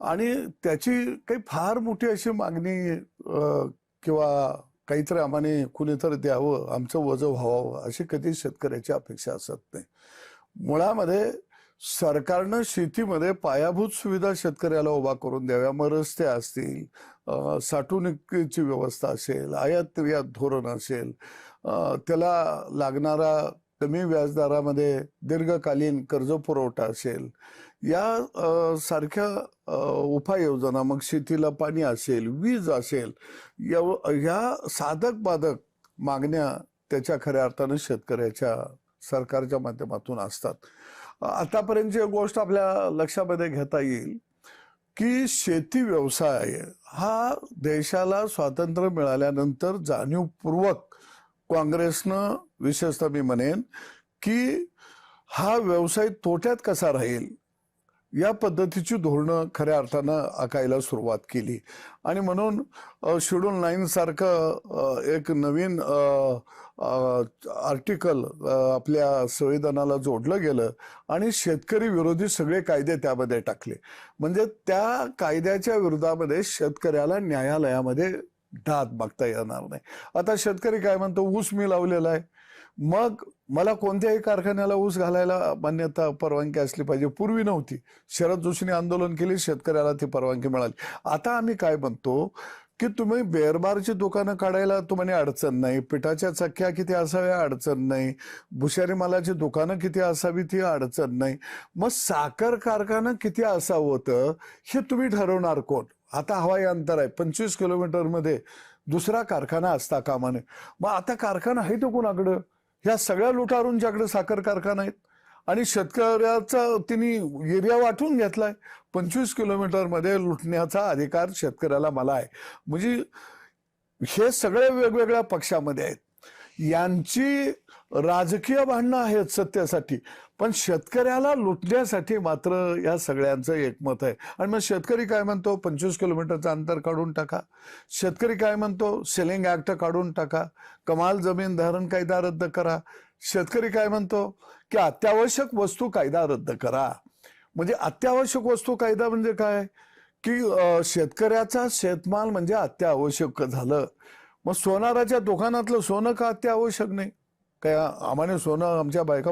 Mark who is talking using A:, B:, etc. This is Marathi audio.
A: आणि त्याची काही फार मोठी अशी मागणी किंवा काहीतरी आम्हाने कुणीतरी द्यावं, आमचं वजं व्हावं अशी कधी शेतकऱ्याची अपेक्षा असत नाही. मुळामध्ये सरकारनं शेतीमध्ये पायाभूत सुविधा शेतकऱ्याला उभा करून द्याव्या. मग रस्ते असतील, साठवणुकीची व्यवस्था असेल, आयात निर्यात धोरण असेल, त्याला लागणारा कमी व्याजदरामध्ये दीर्घकालीन कर्ज पुरवठा असेल, या सारख्या उपाययोजना, मग शेतीला पाणी असेल, वीज असेल, या साधक बाधक मागण्या त्याच्या खऱ्या अर्थानं शेतकऱ्याच्या सरकारच्या माध्यमातून असतात. आतापर्यंतची गोष्ट आपल्या लक्षामध्ये घेता येईल की शेती व्यवसाय हा देशाला स्वातंत्र्य मिळाल्यानंतर जाणीवपूर्वक काँग्रेसनं, विशेषतः मी म्हणेन की हा व्यवसाय तोट्यात कसा राहील या पद्धतीची धोरणं खऱ्या अर्थानं आखायला सुरुवात केली. आणि म्हणून शेड्यूल 9 सारखं एक नवीन आर्टिकल आपल्या संविधानाला जोडलं गेलं आणि शेतकरी विरोधी सगळे कायदे त्यामध्ये टाकले. म्हणजे त्या कायद्याच्या विरोधामध्ये शेतकऱ्याला न्यायालयामध्ये दाद मागता येणार नाही. आता शेतकरी काय म्हणतो, ऊस मी लावलेला आहे, मग मला कोणत्याही कारखान्याला ऊस घालायला मान्यता, परवानगी असली पाहिजे. पूर्वी नव्हती. शरद जोशींनी आंदोलन केले, शेतकऱ्याला ती परवानगी मिळाली. आता आम्ही काय म्हणतो की तुम्ही बेरबारची दुकानं काढायला तुम्हाला अडचण नाही, पिठाच्या चक्क्या किती असाव्या अडचण नाही, भुशारी मालाची दुकानं किती असावी ती अडचण नाही, मग साखर कारखाना किती असावं होतं हे तुम्ही ठरवणार कोण? आता हवाई अंतर आहे, 25 किलोमीटरमध्ये दुसरा कारखाना असता कामा नये. मग आता कारखाना आहे तो कोणाकडं? ह्या सगळ्या लुटारूंच्याकडे साखर कारखाना आहेत आणि शेतकऱ्याचा तिने एरिया वाटून घेतलाय. 25 किलोमीटरमध्ये लुटण्याचा अधिकार शेतकऱ्याला मला आहे. म्हणजे हे सगळे वेगवेगळ्या पक्षामध्ये आहेत, यांची राजकीय भांडणं आहेत सत्तेसाठी, पण शेतकऱ्याला लुटण्यासाठी मात्र या सगळ्यांचं एकमत आहे. आणि मग शेतकरी काय म्हणतो, 25 किलोमीटरचं अंतर काढून टाका. शेतकरी काय म्हणतो, सेलिंग ऍक्ट काढून टाका, कमाल जमीन धारण कायदा रद्द करा. शेतकरी काय म्हणतो की अत्यावश्यक वस्तू कायदा रद्द करा. म्हणजे अत्यावश्यक वस्तू कायदा म्हणजे काय की शेतकऱ्याचा शेतमाल म्हणजे अत्यावश्यक झालं. मग सोनाराच्या दुकानातलं सोनं का अत्यावश्यक नाही? काय आम्हाला सोनं आमच्या बायका